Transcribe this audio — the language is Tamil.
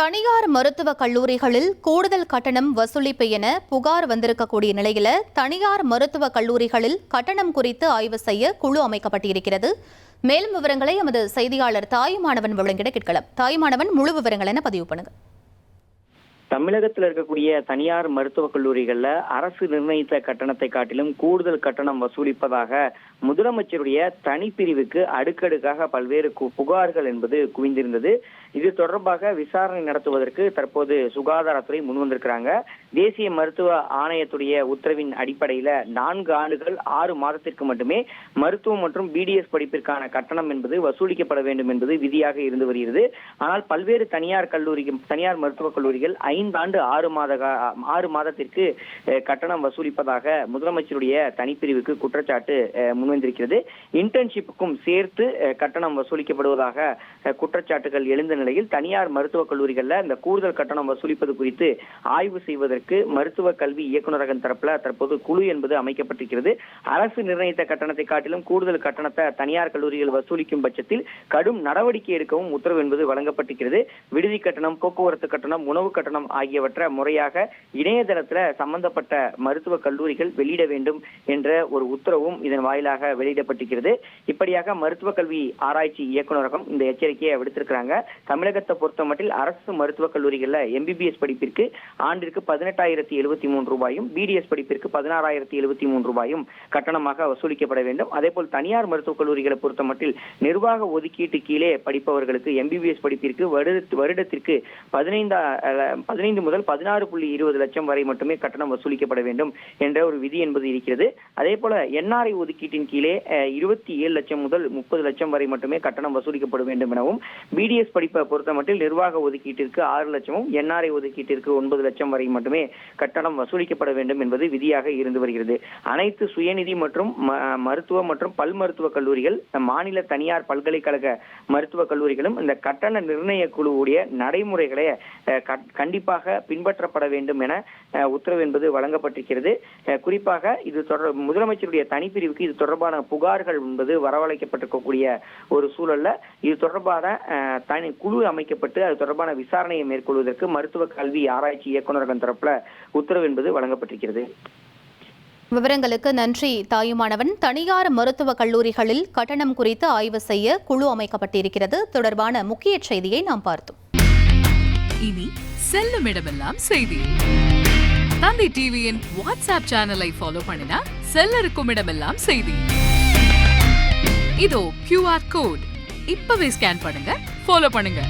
தனியார் மருத்துவக் கல்லூரிகளில் கூடுதல் கட்டணம் வசூலிப்பு என புகார் வந்திருக்கக்கூடிய நிலையில தனியார் மருத்துவக் கல்லூரிகளில் கட்டணம் குறித்து ஆய்வு செய்ய குழு அமைக்கப்பட்டிருக்கிறது. மேலும் விவரங்களை எமது செய்தியாளர் தாயுமானவன் வழங்கிட கேட்கலாம். தாயுமானவன், முழு விவரங்கள் என பதிவு பண்ணுங்க. தமிழகத்தில் இருக்கக்கூடிய தனியார் மருத்துவக் கல்லூரிகள்ல அரசு நிர்ணயித்த கட்டணத்தை காட்டிலும் கூடுதல் கட்டணம் வசூலிப்பதாக முதலமைச்சருடைய தனிப்பிரிவுக்கு அடுக்கடுக்காக பல்வேறு புகார்கள் என்பது குவிந்திருந்தது. இது தொடர்பாக விசாரணை நடத்துவதற்கு தற்போது சுகாதாரத்துறை முன்வந்திருக்கிறாங்க. தேசிய மருத்துவ ஆணையத்துடைய உத்தரவின் அடிப்படையில 4 ஆண்டுகள் 6 மாதத்திற்கு மட்டுமே மருத்துவம் மற்றும் பிடிஎஸ் படிப்பிற்கான கட்டணம் என்பது வசூலிக்கப்பட வேண்டும் என்பது விதியாக இருந்து வருகிறது. ஆனால் பல்வேறு தனியார் மருத்துவக் கல்லூரிகள் 5 ஆண்டு 6 மாதத்திற்கு கட்டணம் வசூலிப்பதாக முதலமைச்சருடைய தனிப்பிரிவுக்கு குற்றச்சாட்டு முன்வந்திருக்கிறது. இன்டர்ன்ஷிப்புக்கும் சேர்த்து கட்டணம் வசூலிக்கப்படுவதாக குற்றச்சாட்டுகள் எழுந்த நிலையில் தனியார் மருத்துவக் கல்லூரிகள்ல இந்த கூடுதல் கட்டணம் வசூலிப்பது குறித்து ஆய்வு செய்வதற்கு மருத்துவ கல்வி இயக்குநரகம் தரப்புல தற்போது குழு என்பது அமைக்கப்பட்டிருக்கிறது. அரசு நிர்ணயித்த கட்டணத்தை காட்டிலும் கூடுதல் கட்டணத்தை தனியார் கல்லூரிகள் வசூலிக்கும் பட்சத்தில் கடும் நடவடிக்கை எடுக்கவும் உத்தரவு என்பது வழங்கப்பட்டிருக்கிறது. விடுதி கட்டணம், போக்குவரத்து கட்டணம், உணவு கட்டணம் ஆகியவற்றை முறையாக இணையதளத்துல சம்பந்தப்பட்ட மருத்துவ கல்லூரிகள் வெளியிட வேண்டும் என்ற ஒரு உத்தரவும் இதன் வாயிலாக வெளியிடப்பட்டிருக்கிறது. இப்படியாக மருத்துவ கல்வி ஆராய்ச்சி இயக்குநரகம் இந்த எச்சரிக்கையை விடுத்திருக்கிறாங்க. தமிழகத்தை பொறுத்த மட்டில் அரசு மருத்துவக் கல்லூரிகள்ல எம்பிபிஎஸ் படிப்பிற்கு ஆண்டிற்கு 18,073 ரூபாயும், பிடிஎஸ் படிப்பிற்கு 16,073 ரூபாயும் கட்டணமாக வசூலிக்கப்பட வேண்டும். அதேபோல் தனியார் மருத்துவக் கல்லூரிகளை பொறுத்த மட்டில் நிர்வாக ஒதுக்கீட்டு கீழே படிப்பவர்களுக்கு எம்பிபிஎஸ் படிப்பிற்கு வருடத்திற்கு 15 முதல் 16.20 லட்சம் வரை மட்டுமே கட்டணம் வசூலிக்கப்பட வேண்டும் என்ற ஒரு விதி என்பது இருக்கிறது. அதே போல என்ஆர்ஐ ஒதுக்கீட்டின் கீழே 27 லட்சம் முதல் 30 லட்சம் வரை மட்டுமே கட்டணம் வசூலிக்கப்பட வேண்டும் எனவும், பிடிஎஸ் படிப்பை பொறுத்த மட்டில் நிர்வாக ஒதுக்கீட்டிற்கு 6 லட்சமும், என்ஆர்ஐ ஒதுக்கீட்டிற்கு 9 லட்சம் வரை மட்டுமே கட்டணம் வசூலிக்கப்பட வேண்டும் என்பது விதியாக இருந்து வருகிறது. அனைத்து சுயநிதி மற்றும் மருத்துவ மற்றும் பல் மருத்துவக் கல்லூரிகள், மாநில தனியார் பல்கலைக்கழக மருத்துவக் கல்லூரிகளும் இந்த கட்டண நிர்ணய குழுவுடைய நடைமுறைகளை கண்டிப்பாக பின்பற்றப்பட வேண்டும் என உத்தரவு என்பது வழங்கப்பட்டிருக்கிறது. குறிப்பாக இது முதலமைச்சருடைய தனிப்பிரிவுக்கு இது தொடர்பான புகார்கள் என்பது வரவழைக்கப்பட்டிருக்கக்கூடிய ஒரு சூழல்ல இது தொடர்பான தனி குழு அமைக்கப்பட்டு அது தொடர்பான விசாரணையை மேற்கொள்வதற்கு மருத்துவ கல்வி ஆராய்ச்சி இயக்குநரகம் தரப்புல உத்தரவு என்பது வழங்கப்பட்டிருக்கிறது. விவரங்களுக்கு நன்றி தாயுமானவன். தனியார் மருத்துவக் கல்லூரிகளில் கட்டணம் குறித்து ஆய்வு செய்ய குழு அமைக்கப்பட்டிருக்கிறது. தொடர்பான முக்கிய செய்தியை நாம் பார்த்தோம். இனி செல்லும் இடமெல்லாம் செய்தி. தந்தி டிவியின் வாட்ஸ்அப் சேனலை ஃபாலோ பண்ணினா செல்ல இருக்கும் இடமெல்லாம் செய்தி. இதோ QR கோட் இப்பவே ஸ்கேன் பண்ணுங்க, ஃபாலோ பண்ணுங்க.